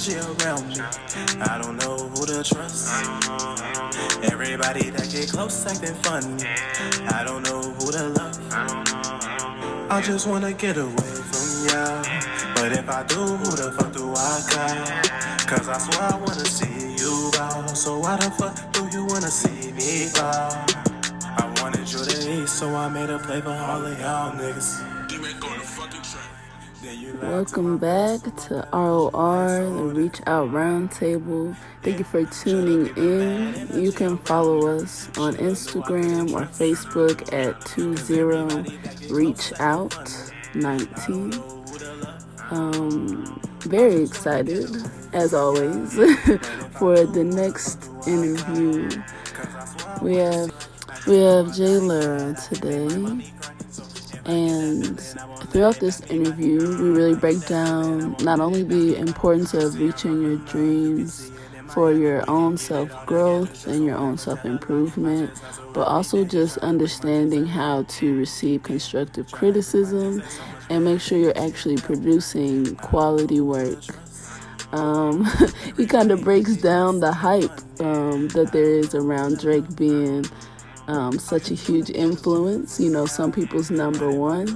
energy around me. I don't know who to trust. Everybody that get close acting funny. I don't know who to love. I just wanna get away from ya. But if I do, who the fuck do I got? Cause I swear I wanna see you bow. So why the fuck do you wanna see me bow? I wanted you to eat, so I made a play for all of y'all niggas. Welcome back to ROR, the ReachOut Roundtable. Thank you for tuning in. You can follow us on Instagram or Facebook at 20ReachOut19. Very excited, as always, for the next interview. We have J Larro today. And throughout this interview, we really break down not only the importance of reaching your dreams for your own self-growth and your own self-improvement, but also just understanding how to receive constructive criticism and make sure you're actually producing quality work. He kind of breaks down the hype that there is around Drake being such a huge influence, some people's number one.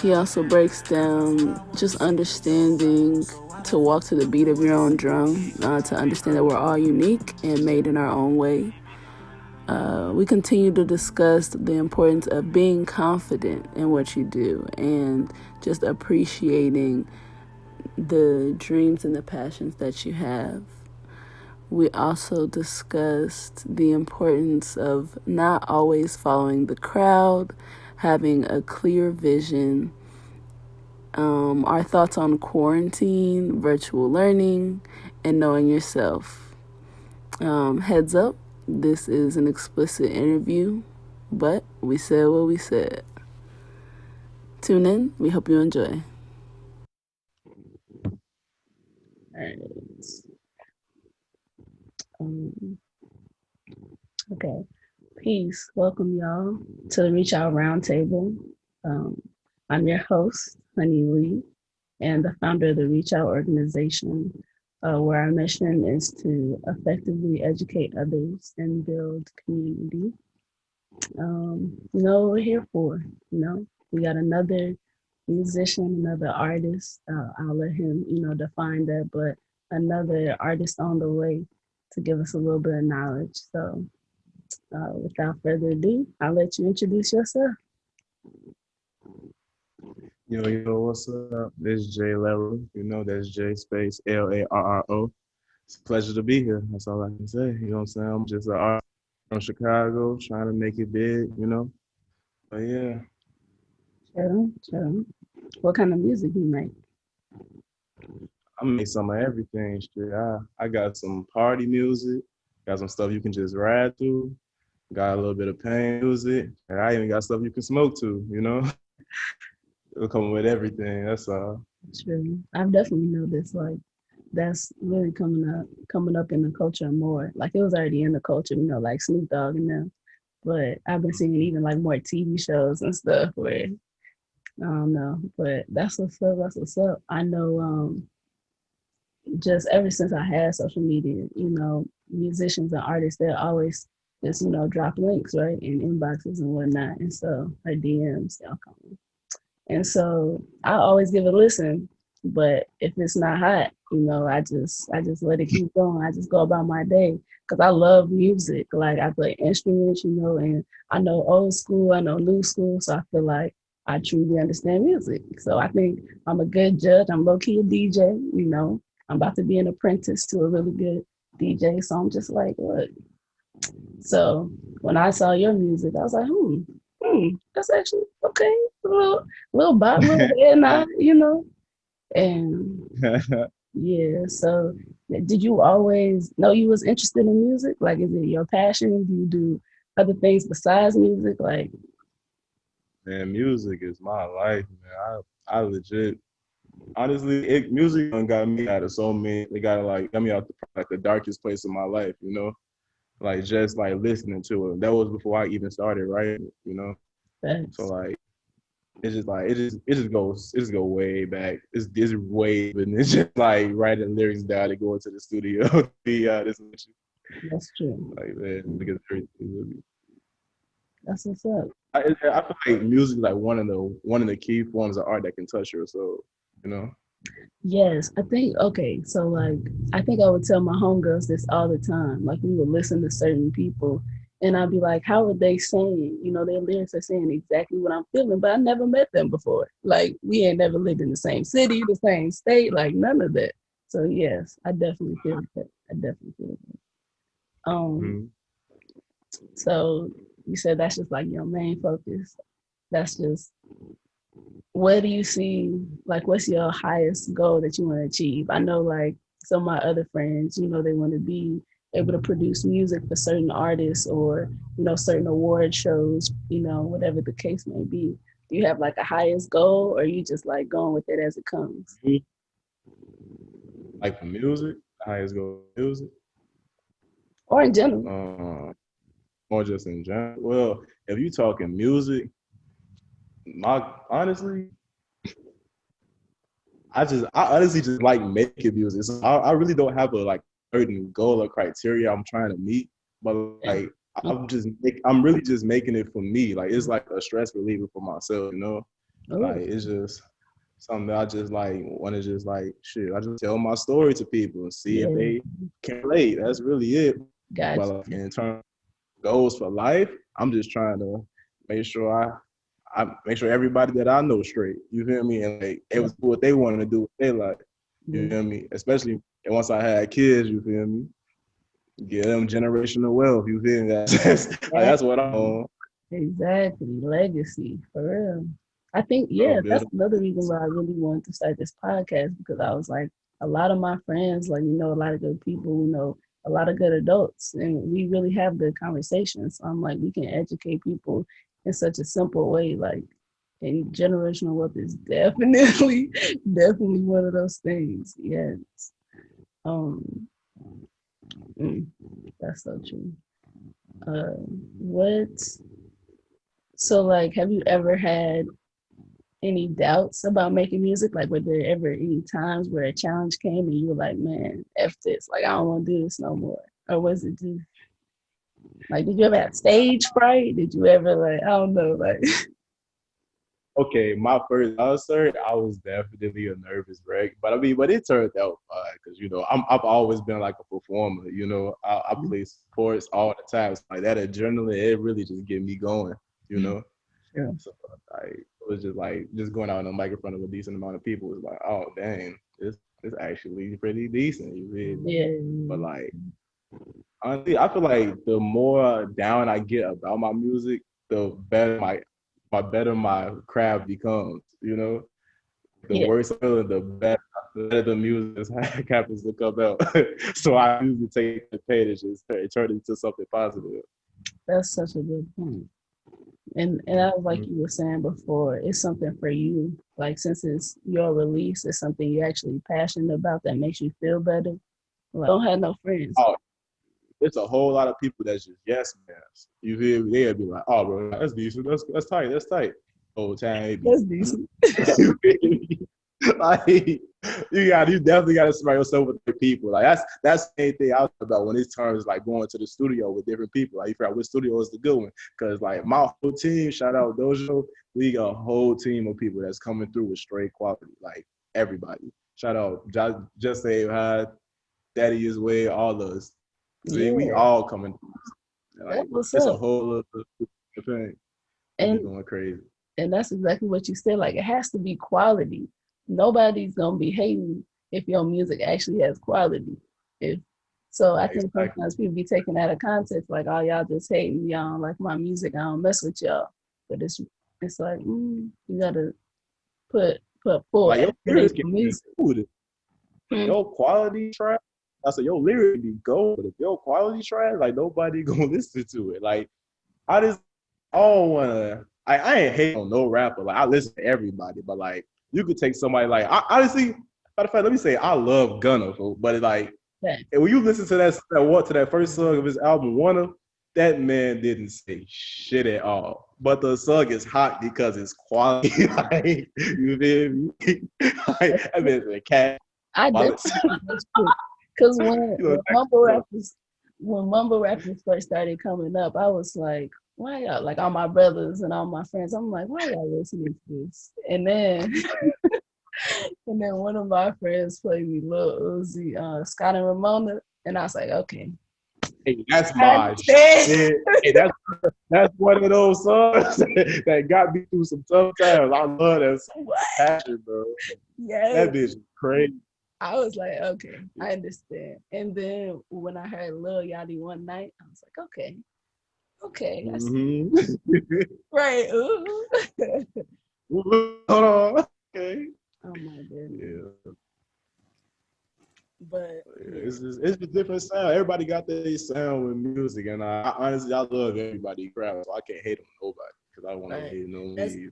He also breaks down just understanding to walk to the beat of your own drum, to understand that we're all unique and made in our own way. We continue to discuss the importance of being confident in what you do and just appreciating the dreams and the passions that you have. We also discussed the importance of not always following the crowd, having a clear vision, our thoughts on quarantine, virtual learning, and knowing yourself. Heads up, this is an explicit interview, but we said what we said. Tune in. We hope you enjoy. All right. Okay. Peace. Welcome, y'all, to the ReachOut Roundtable. I'm your host, Honey Lee, and the founder of the ReachOut Organization, where our mission is to effectively educate others and build community. What we're here for. We got another musician, another artist. I'll let him, define that, but another artist on the way to give us a little bit of knowledge. So without further ado, I'll let you introduce yourself. Yo, what's up? This is J Larro. That's J space Larro. It's a pleasure to be here. That's all I can say. You know what I'm saying? I'm just an artist from Chicago trying to make it big, But yeah. Sure. What kind of music you make? I make some of everything. Shit. I got some party music, got some stuff you can just ride through, got a little bit of pain music, and I even got stuff you can smoke to, It'll come with everything, that's all. True. I've definitely noticed that's really coming up in the culture more. Like it was already in the culture, like Snoop Dogg and them. But I've been seeing even like more TV shows and stuff where I don't know. But that's what's up. I know just ever since I had social media, musicians and artists, they'll always just, drop links, right, in inboxes and whatnot. And so, or DMs, they'll come. And so I always give it a listen. But if it's not hot, I just let it keep going. I just go about my day because I love music. Like I play instruments, and I know old school, I know new school. So I feel like I truly understand music. So I think I'm a good judge. I'm low key a DJ, I'm about to be an apprentice to a really good DJ. So I'm just like, what? So when I saw your music, I was like, that's actually okay. A little bop, little head nod, And yeah, so did you always know you was interested in music? Like, is it your passion? Do you do other things besides music? Like, man, music is my life, man. I legit, honestly, music done got me out of so many. They got me out the darkest place of my life, Like just like listening to it. That was before I even started writing, Thanks. So like, it's just like it just go way back. It's way, but it's just like writing lyrics down and going to the studio to be honest with you. That's true. Like man, because everything with me. That's what's up. I feel like music is like one of the key forms of art that can touch your soul. You know. Yes, I think okay. So like, I think I would tell my homegirls this all the time. Like we would listen to certain people, and I'd be like, "How are they saying? You know, their lyrics are saying exactly what I'm feeling, but I never met them before. Like we ain't never lived in the same city, the same state, like none of that." So yes, I definitely feel that. I definitely feel that. Mm-hmm. So you said that's just like your main focus. That's just where do you see like what's your highest goal that you want to achieve? I know like some of my other friends, you know, they want to be able to produce music for certain artists or, you know, certain award shows, you know, whatever the case may be. Do you have like a highest goal or are you just like going with it as it comes? Like for music, highest go music, Or in general? uh, or just in general. Well, if you talking music, my honestly, I honestly just like making music. So I really don't have a like certain goal or criteria I'm trying to meet, but Yeah. like I'm really just making it for me. Like it's like a stress reliever for myself, you know. Like Oh, it's just something that I just like want to just like shit. I just tell my story to people and see if yeah. they can relate. That's really it. But Gotcha. like, in terms of goals for life, I'm just trying to make sure I make sure everybody that I know straight. You feel me? And like it Yeah. was what they wanted to do with their life. You Yeah. feel me? Especially once I had kids. You feel me? Give them generational wealth. You feel me? That's what I'm Exactly. on. Exactly. Legacy, for real. I think, Bro, yeah, build that's them. another reason why I really wanted to start this podcast because I was like, a lot of my friends, like, you know, a lot of good people, you know, a lot of good adults, and we really have good conversations. So I'm like, we can educate people in such a simple way. Like, and generational wealth is definitely, definitely one of those things. Yes. Um, mm, that's so true. What, so like, have you ever had any doubts about making music? Like, were there ever any times where a challenge came and you were like, man, F this, like, I don't want to do this no more? Or was it just like, did you ever have stage fright? Did you ever, like, I don't know, like, Okay, my first concert, I was definitely a nervous wreck, but I mean, but it turned out fine because you know I've always been like a performer. You know, I play sports all the time. So, like that adrenaline, it really just get me going. You know, yeah, so like it was just like just going out on the mic in front of a decent amount of people was like, oh dang, it's actually pretty decent. You feel me? yeah, But like honestly, I feel like the more down I get about my music, the better my craft becomes. You know, the yeah, worse I feel, the better the music happens to come out. So I usually take the pain and just turn it into something positive. that's such a good point. And I was like Mhm. you were saying before, it's something for you. Like since it's your release, it's something you're actually passionate about that makes you feel better. Like, don't have no friends. Oh, it's a whole lot of people that's just yes man. You feel me? They'll be like, oh bro, that's decent, that's tight, that's tight. Whole time it be That's decent. you feel me? Like you definitely gotta surround yourself with the people. Like that's the main thing I was about when it's turns like going to the studio with different people. Like you figure out which studio is the good one. Cause like my whole team, shout out Dojo, we got a whole team of people that's coming through with straight quality. Like everybody. Shout out just say hi, Daddy is way, all of us. We Yeah, all coming through. that's Like what's it's a up. whole other thing. We be And going crazy. and that's exactly what you said. Like it has to be quality. Nobody's gonna be hating if your music actually has quality. If so, I think Exactly. sometimes people be taken out of context, like, "Oh, y'all just hating. Y'all don't like my music. I don't mess with y'all." But it's like you gotta put full Like your effort lyrics into can be music. good. Hmm. Your quality track, I said your lyrics be gold, but if your quality track, like nobody gonna listen to it. Like I just I don't wanna I ain't hate on no rapper. Like I listen to everybody, but like you could take somebody like I honestly, matter of fact, let me say I love Gunna, but like Thanks. and when you listen to that first song of his album, Wanna, That man didn't say shit at all. But the song is hot because it's quality. Like, you feel me? Like, I mean, the cat. I Wallets. definitely think that's true. Because You know, when mumble rappers first started coming up, I was like, why y'all, like all my brothers and all my friends, I'm like, why y'all listening to this? And then one of my friends played me Lil Uzi, Scott and Ramona, and I was like, okay. hey, that's I my understand. shit. Hey, that's one of those songs that got me through some tough times. I love that song. What? Passion, bro. Yes. That bitch is crazy. I was like, okay, I understand. And then when I heard Lil Yachty One Night, I was like, okay, I see. Right. Ooh. Hold on. Okay. Oh my goodness. Yeah. But It's a different sound. Everybody got their sound with music, and I honestly I love everybody crap, so I can't hate on nobody because I want to hate no me.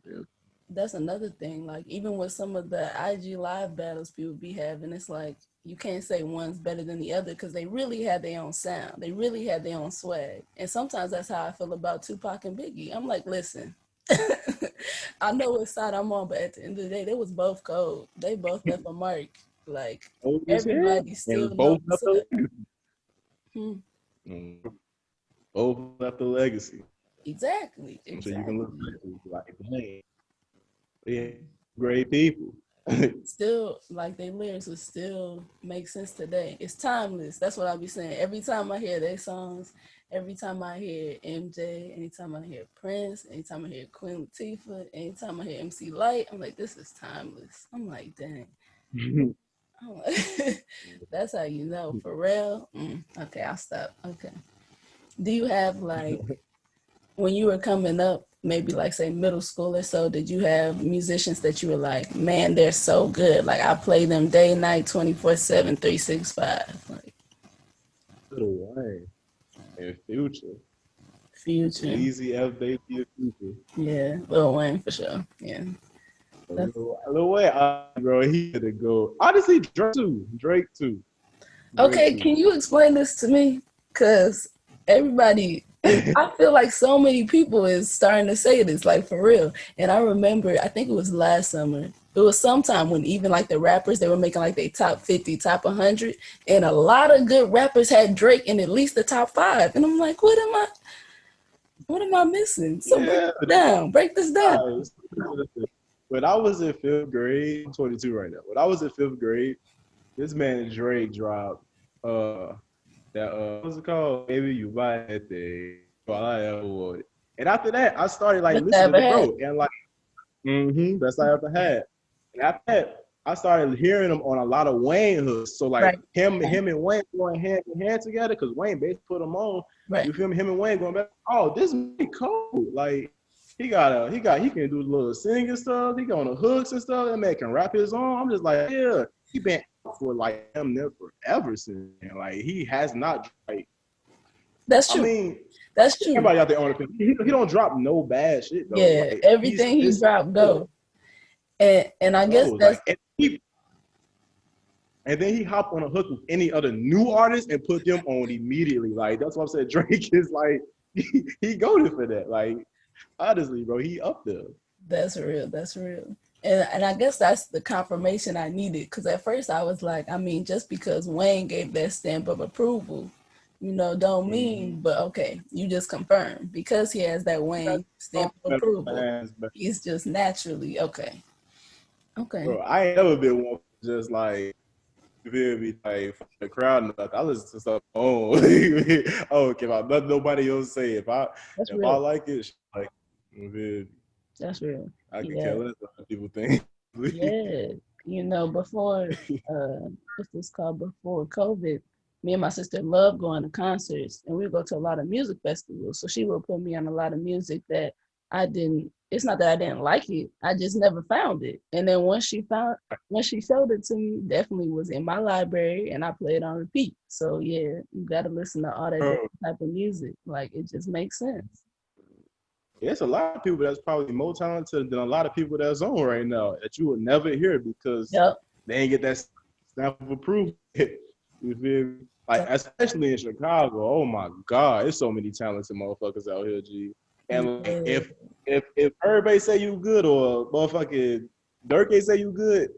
That's another thing. Like even with some of the IG live battles people be having, it's like you can't say one's better than the other because they really had their own sound. They really had their own swag. And sometimes that's how I feel about Tupac and Biggie. I'm like, listen, I know what side I'm on, but at the end of the day, they was both cold. They both left a mark. Like everybody still and knows both what's left up. a legacy. Both left a legacy. Exactly. So you can look like, hey, yeah, great people. Still, like they lyrics would still make sense today. It's timeless. That's what I'll be saying. Every time I hear their songs, every time I hear MJ, anytime I hear Prince, anytime I hear Queen Latifah, anytime I hear MC Light, I'm like, this is timeless. I'm like, dang. I'm like, that's how you know. Pharrell. Okay, I'll stop. Okay. Do you have like when you were coming up, maybe like say middle school or so, did you have musicians that you were like, man, they're so good. Like I play them day, night, 24/7, 365. Like Lil Wayne and Future. Future. Easy F baby of Future. Yeah, Lil Wayne for sure. Yeah. Lil Wayne, bro, he had to go. Honestly, Drake too. Okay, can you explain this to me? Cause everybody I feel like so many people is starting to say this, like for real. And I remember, I think it was last summer. It was sometime when even like the rappers, they were making like they top 50, top 100. And a lot of good rappers had Drake in at least the top 5. And I'm like, what am I missing? So break this down. When I was in fifth grade, I'm 22 right now. When I was in fifth grade, this man Drake dropped what's it called? Baby, you buy that thing. All I ever wanted. And after that, I started like listening to bro and like, that's all I ever had. And after that, I started hearing him on a lot of Wayne hooks. So like him and Wayne going hand in hand together because Wayne basically put him on. Right. You feel me? Him and Wayne going back. Oh, this man cool. Like he can do a little singing stuff. He got on the hooks and stuff. That man can rap his own. I'm just like, yeah, he been out for like him there forever since. Like he has not like. That's true. I mean, that's true. Everybody out there on the he don't drop no bad shit though. Yeah, like, everything he dropped go. And I guess that's and then he hopped on a hook with any other new artist and put them on immediately. Like that's what I'm saying. Drake is like he goaded for that. Like honestly, bro, he up there. That's real. That's real. And I guess that's the confirmation I needed. Because at first I was like, I mean, just because Wayne gave that stamp of approval, don't mean, but okay, you just confirmed. Because he has that Wayne stamp of approval, he's just naturally, okay. Bro, I ain't never been one just like, you feel me, like, for the crowd and I listen to stuff on. I don't care about nothing nobody else say. If I like it, like, you feel me? That's real. I can care less what people think. Before what's this called? Before COVID, me and my sister loved going to concerts, and we would go to a lot of music festivals. So she would put me on a lot of music that I didn't. It's not that I didn't like it. I just never found it. And then once she showed it to me, definitely was in my library, and I played on repeat. So yeah, you got to listen to all that type of music. Like it just makes sense. There's a lot of people that's probably more talented than a lot of people that's on right now that you would never hear because they ain't get that stamp of approval. You feel me? Like, especially in Chicago, oh my God, there's so many talented motherfuckers out here, G. And like, if everybody say you good or motherfucking Dirk say you good,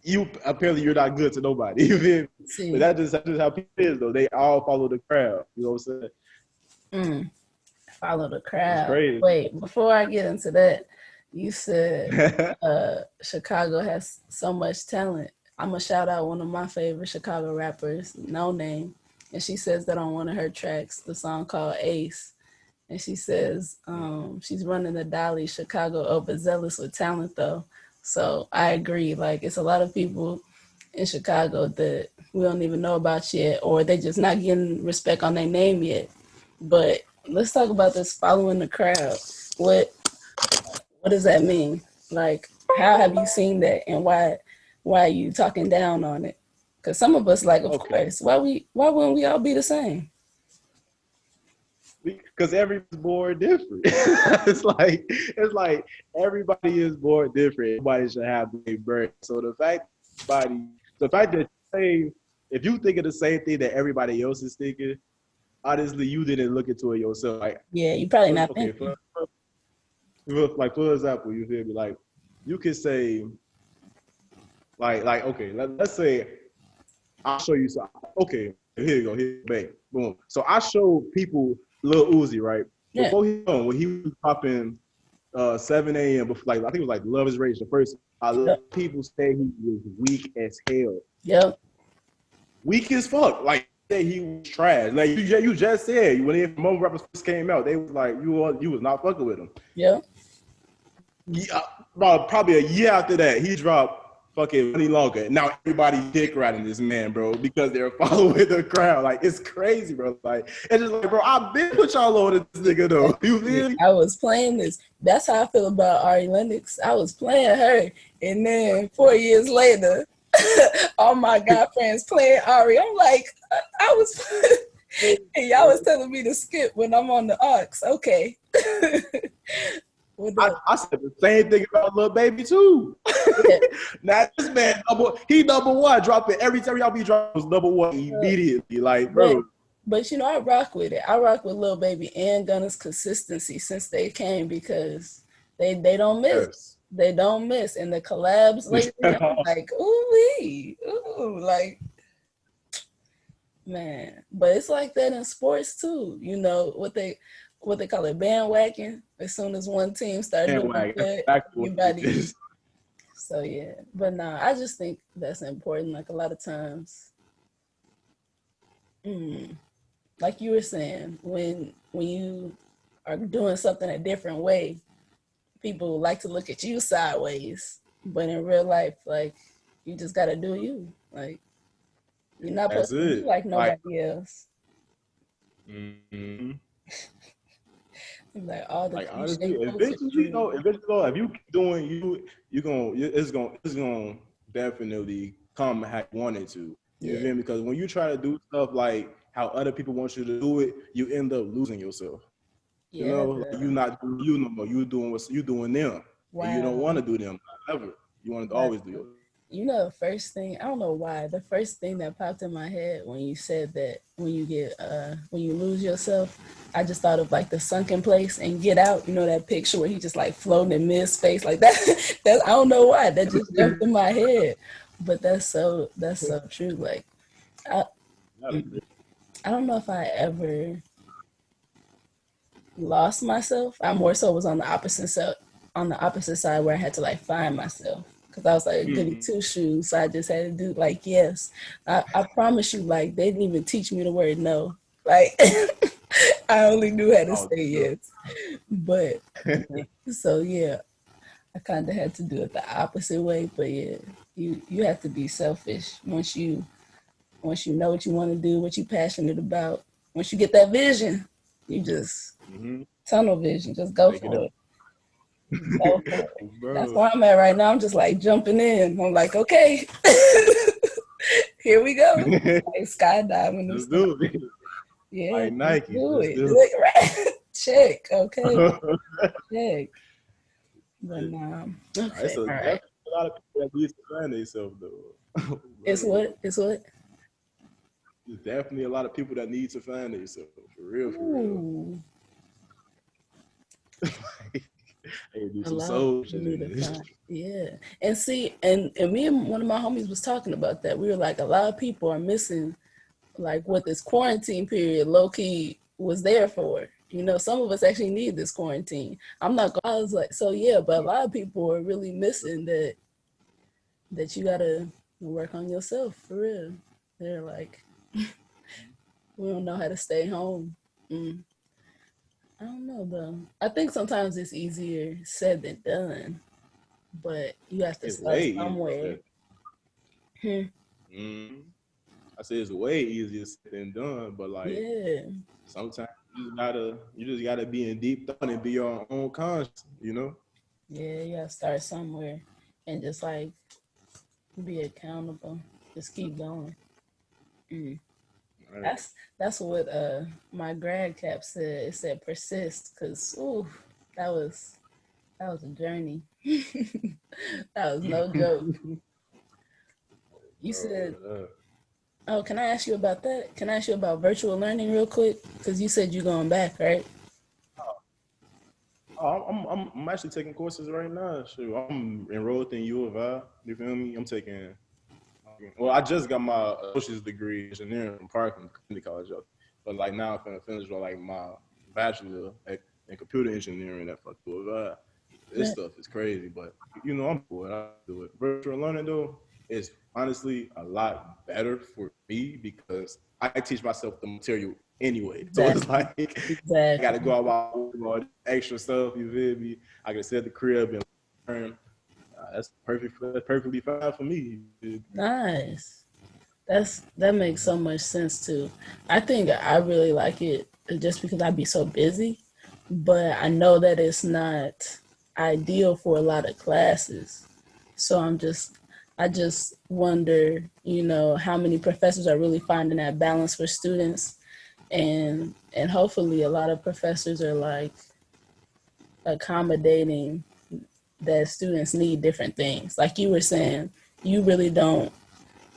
you apparently you're not good to nobody. You feel me? See. But that's just how people is though. They all follow the crowd. You know what I'm saying? Follow the crowd. It's crazy. Wait, before I get into that, you said Chicago has so much talent. I'm gonna shout out one of my favorite Chicago rappers, NoName, and she says that on one of her tracks, the song called Ace, and she says she's running the Dolly Chicago overzealous with talent though. So I agree. Like it's a lot of people in Chicago that we don't even know about yet, or they just not getting respect on their name yet. But let's talk about this following the crowd. What does that mean? Like, how have you seen that, and why are you talking down on it? Because some of us, like, of course, why wouldn't we all be the same? Because everybody's born different. it's like everybody is born different. Everybody should have their birth. So the fact that you say, if you think of the same thing that everybody else is thinking, honestly, you didn't look into it yourself. Like, yeah, you probably not. Okay, for example, you feel me? Like, you could say, okay, let's say I'll show you something. Okay, here you go, here, bang, boom. So I showed people Lil Uzi, right? Yeah. Before when he was popping 7 a.m. before, like I think it was like Love Is Rage the first. People say he was weak as hell. Yep. Weak as fuck. Like he was trash. Like you just said when the Mo rappers first came out, they was like you was not fucking with him. Yeah. Yeah, probably a year after that, he dropped fucking Money Longer. Now everybody dick riding this man, bro, because they're following the crowd. Like it's crazy, bro. Like it's just like, bro, I've been put y'all on this nigga though. You feel me? I was playing this. That's how I feel about Ari Lennox. I was playing her, and then 4 years later, all my guy friends playing Ari. I'm like, I was, and y'all was telling me to skip when I'm on the aux. Okay. I said the same thing about Lil Baby too. Yeah. Now this man number one, dropping every time y'all be dropping was number one immediately. Like, bro. But you know, I rock with it. I rock with Lil Baby and Gunna's consistency since they came because they don't miss. Yes. They don't miss. And the collabs lately, I'm like, ooh, like, man. But it's like that in sports too. You know, what they call it, bandwagon. As soon as one team starts doing that, everybody. So yeah, but nah, I just think that's important. Like a lot of times, like you were saying, when you are doing something a different way, people like to look at you sideways. But in real life, like you just gotta do you. Like you're not supposed to be like nobody else. Mm-hmm. Like all the honestly, eventually though, if you keep doing it's gonna definitely come how you want it to. You feel me? Because when you try to do stuff like how other people want you to do it, you end up losing yourself. You know, like you not doing you no more. You doing what you doing them. Wow. And you don't want to do them ever. You want to always do yourself. You know, the first thing, I don't know why, the first thing that popped in my head when you said that when you lose yourself, I just thought of like the Sunken Place and Get Out, you know, that picture where he just like floating in mid-space like that. I don't know why, that just jumped in my head. But that's so true. Like, I don't know if I ever lost myself. I more so was on the opposite side where I had to like find myself. Because I was like goody two shoes, so I just had to do like yes. I promise you, like they didn't even teach me the word no. Like I only knew how to say yes. But so yeah, I kind of had to do it the opposite way. But yeah, you have to be selfish once you know what you want to do, what you're passionate about. Once you get that vision, you just tunnel vision, just go for it. That's where I'm at right now. I'm just like jumping in. I'm like, okay, here we go. Like skydiving. Let's do it. Yeah, like Nike. Do it. Right. Check. Okay. Check. But okay. It's a lot of people that need to find themselves though. It's what? there's definitely a lot of people that need to find themselves for real, for real. Ooh, Hey, do a some lot of soul people shit need in to this. find. Yeah, and see, and me and one of my homies was talking about that. We were like, a lot of people are missing like what this quarantine period low key was there for. You know, some of us actually need this quarantine. I'm not gonna, I was like, so yeah, but a lot of people are really missing that you gotta work on yourself for real. They're like, we don't know how to stay home. Mm. I don't know though. I think sometimes it's easier said than done, but you have to It's start way easier. somewhere. Hmm. Mm. I say it's way easier said than done, but like Yeah, sometimes you just gotta be in deep thought and be your own conscious, you know? yeah, you gotta start somewhere and just like be accountable. Just keep going. Mm. Right. That's what my grad cap said. It said persist, cause ooh, that was that was a journey. That was no joke. You said, uh, oh, can I ask you about that? Can I ask you about virtual learning real quick? Cause you said you're going back, right? I'm actually taking courses right now. Shoot, I'm enrolled in U of I. You feel me? I'm taking. Well, I just got my associate's degree in engineering from Parkland Community College, but like now I'm finna finish with like my bachelor in computer engineering at U of I. This Yeah. stuff is crazy, but you know I'm cool. I do it. Virtual learning though is honestly a lot better for me because I teach myself the material anyway. So it's Exactly. like I got to Exactly. go out with all this extra stuff. You feel me? I can sit at the crib and learn. That's perfect. That's perfectly fine for me. Nice. That makes so much sense too. I think I really like it just because I'd be so busy, but I know that it's not ideal for a lot of classes. So I just wonder, you know, how many professors are really finding that balance for students, and hopefully a lot of professors are like accommodating that students need different things. Like you were saying, you really don't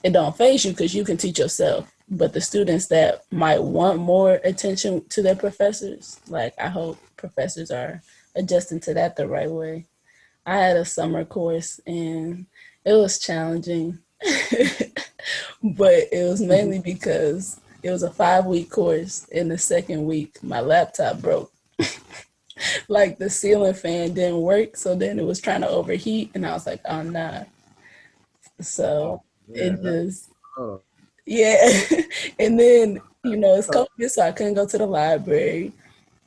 it don't phase you because you can teach yourself. But the students that might want more attention to their professors, like I hope professors are adjusting to that the right way. I had a summer course and it was challenging, but it was mainly because it was a 5 week course. In the second week, my laptop broke. Like the ceiling fan didn't work, so then it was trying to overheat, and I was like, "Oh nah." So Oh it man, that's just tough. yeah. And then, you know, it's COVID, so I couldn't go to the library.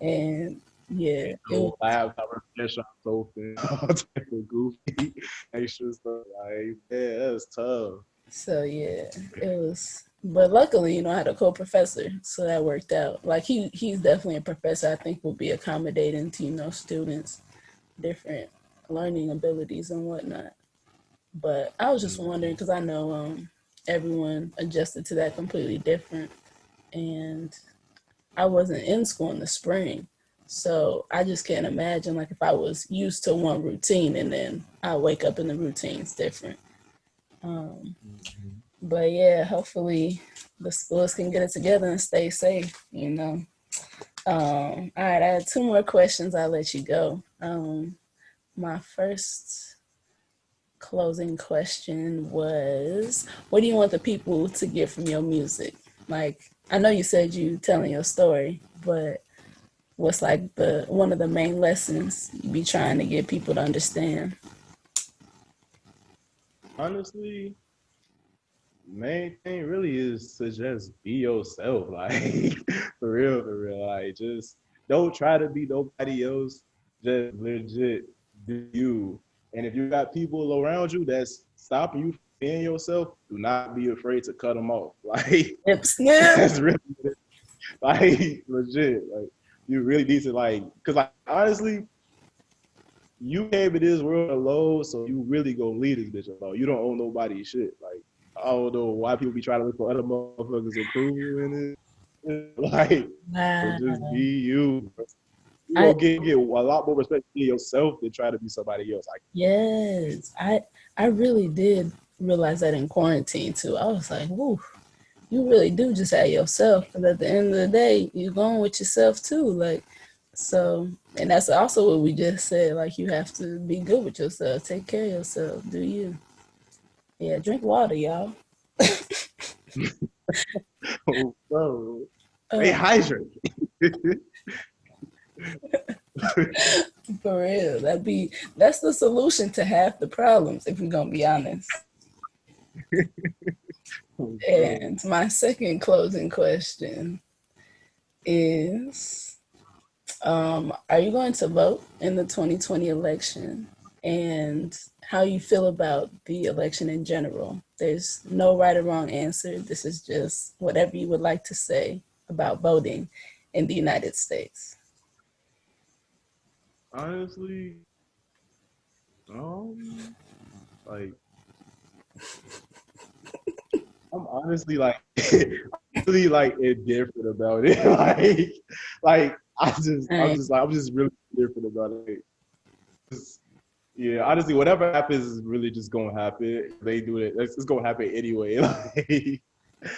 And yeah, it was, No laptop repair shops open. All type of goofy extra stuff. Like, yeah, that's tough. so yeah, it was, but luckily, you know, I had a co-professor, so that worked out. Like he's definitely a professor I think will be accommodating to, you know, students, different learning abilities and whatnot. But I was just wondering, because I know everyone adjusted to that completely different. And I wasn't in school in the spring. So I just can't imagine like if I was used to one routine and then I wake up and the routine's different. Um, Mhm. but yeah, hopefully the schools can get it together and stay safe, you know. All right, I had two more questions. I'll let you go. My first closing question was, what do you want the people to get from your music? Like, I know you said you telling your story, but what's like the one of the main lessons you be trying to get people to understand? Honestly, main thing really is to just be yourself. Like for real, for real. Like just don't try to be nobody else. Just legit do you. And if you got people around you that's stopping you from being yourself, do not be afraid to cut them off. Like Snip, snip. that's really like legit. Like you really need to like, cause like honestly, you came in this world alone, so you really gonna lead this bitch alone. You don't own nobody's shit. Like I don't know why people be trying to look for other motherfuckers' approval in it. Like, so just be Wow. you. You I gonna get a lot more respect for yourself than try to be somebody else. Like, yes, I really did realize that in quarantine too. I was like, woo, you really do just have yourself. Because at the end of the day, you're going with yourself too. Like, so, and that's also what we just said. Like, you have to be good with yourself. Take care of yourself. Do you? Yeah, drink water, y'all. Oh, bro. Stay hydrated. For real. That's the solution to half the problems, if we're gonna be honest. And my second closing question is, are you going to vote in the 2020 election? And how you feel about the election in general? There's no right or wrong answer. This is just whatever you would like to say about voting in the United States. Honestly, like I'm honestly like really like indifferent about it. like I'm just really indifferent about it. Yeah, honestly, whatever happens is really just gonna happen. They do it. It's gonna happen anyway.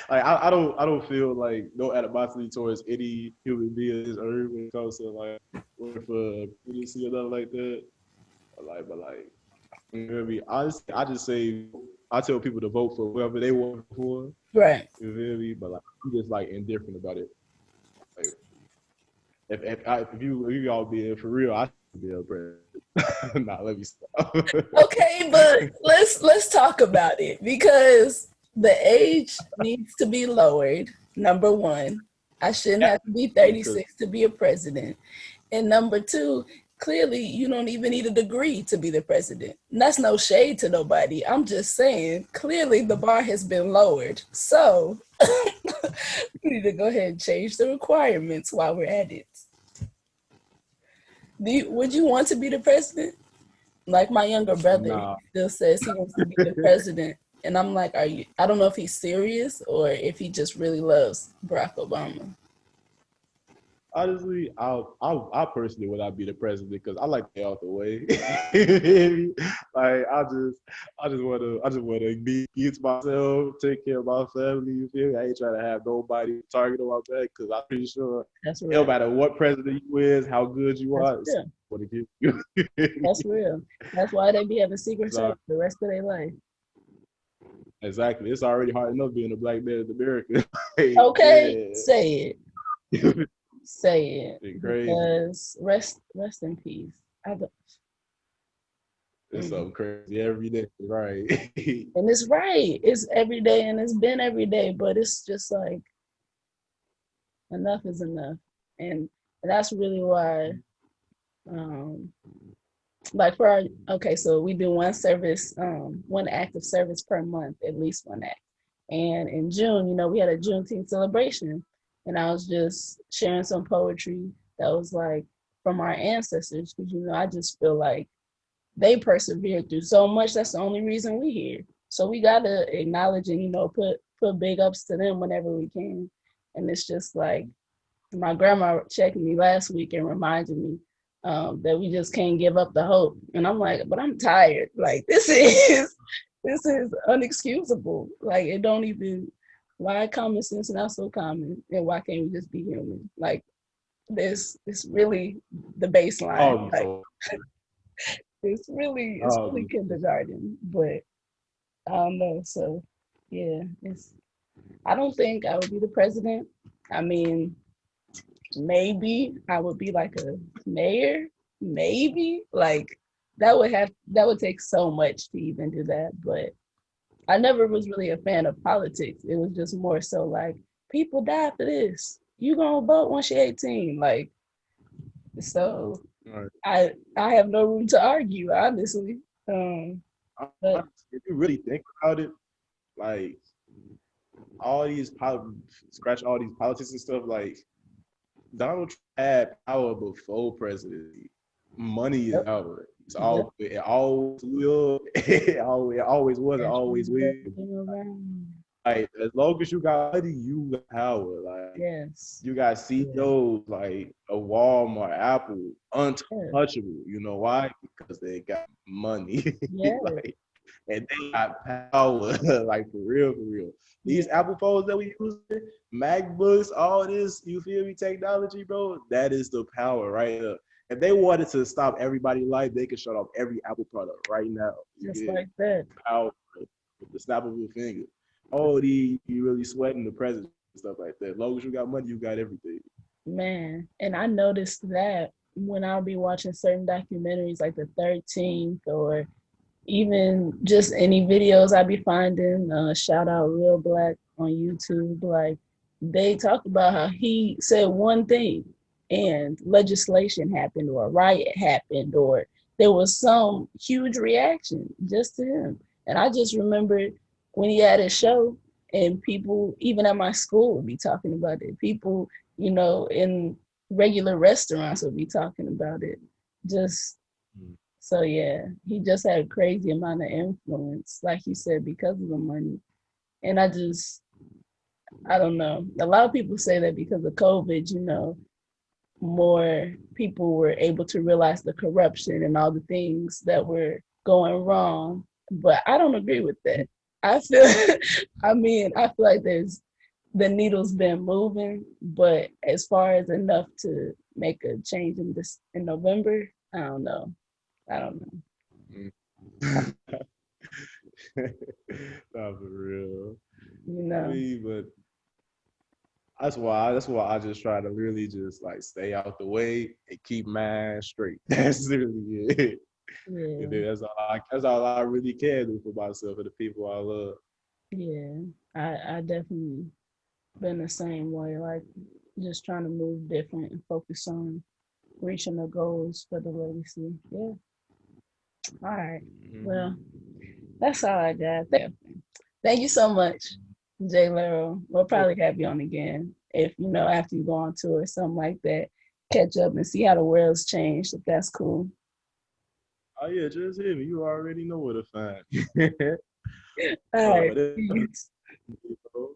I don't feel like no animosity towards any human being on this earth when it comes to like working for presidency or nothing like that. But you know what I mean? Honestly, I just say I tell people to vote for whoever they want for. Right. You feel me? But like I'm just like indifferent about it. Like if you all be for real, I should be a president. Nah, let me stop. Okay, but let's talk about it, because the age needs to be lowered. Number one, I shouldn't have to be 36 to be a president. And number two, clearly you don't even need a degree to be the president. And that's no shade to nobody. I'm just saying, clearly the bar has been lowered. So we need to go ahead and change the requirements while we're at it. Would you want to be the president? Like my younger brother, Nah, he still says he wants to be the president. And I'm like, are you? I don't know if he's serious or if he just really loves Barack Obama. honestly, I personally would not be the president because I like to get out the way. Like I just wanna be to myself, take care of my family. You feel me? I ain't trying to have nobody target on my back because I'm pretty sure That's real. no matter what president you is, how good you are, it's what to give you. That's real. That's why they be having Secret So, Service the rest of their life. exactly. It's already hard enough being a black man in America. Okay, say it. Say it. Crazy. Because rest in peace. It's something crazy every day, right? And it's right. It's every day and it's been every day, but it's just like enough is enough. And that's really why like for our, okay, so we do one service, one act of service per month, at least one act. And in June, we had a Juneteenth celebration, and I was just sharing some poetry that was like from our ancestors, because I just feel like they persevered through so much. That's the only reason we're here. So we gotta acknowledge and put big ups to them whenever we can. And it's just like my grandma checked me last week and reminded me that we just can't give up the hope. And I'm like, but I'm tired. Like this is unexcusable. Like it don't even, why common sense not so common, and why can't we just be human? Like this is really the baseline. It's really kindergarten, but I don't know. So yeah, I don't think I would be the president. I mean, maybe I would be like a mayor, maybe. Like that would take so much to even do that. But I never was really a fan of politics. It was just more so like people die for this. You gonna vote once you're 18. Like, so I have no room to argue, honestly. But if you really think about it, like scratch all these politics and stuff, like Donald Trump had power before presidency. Money is power. It always will. It always was. It always will. Like as long as you got money, you got power. Like you got CEOs like a Walmart, Apple, untouchable. You know why? Because they got money. Yeah. Like, and they got power, like for real, for real. These Yeah. Apple phones that we use, MacBooks, all this, you feel me, technology, bro, that is the power right there. If they wanted to stop everybody's life, they could shut off every Apple product right now. You Just get like that. power with the snap of your finger. Oh, you really sweating the presents and stuff like that. As long as you got money, you got everything. Man, and I noticed that when I'll be watching certain documentaries like the 13th or even just any videos I be finding, shout out Real Black on YouTube, like they talk about how he said one thing and legislation happened or a riot happened or there was some huge reaction just to him. And I just remember when he had his show and people, even at my school, would be talking about it. People, in regular restaurants would be talking about it. Just so yeah, he just had a crazy amount of influence, like you said, because of the money. And I don't know. A lot of people say that because of COVID, more people were able to realize the corruption and all the things that were going wrong. But I don't agree with that. I feel, I feel like the needle's been moving, but as far as enough to make a change in November, I don't know. I don't know. Not for real. You I know. mean, but that's why I just try to really just like stay out the way and keep mine straight. That's literally it. And Yeah, then that's all I really can do for myself and the people I love. yeah. I definitely been the same way, like just trying to move different and focus on reaching the goals for the legacy. Yeah. All right. Mm-hmm. Well, that's all I got. Thank you so much, J Larro. We'll probably have you on again if after you go on tour or something like that. Catch up and see how the world's changed. If that's cool. Oh yeah, just hit me. You already know where to find me. All right. But it, Peace. you know,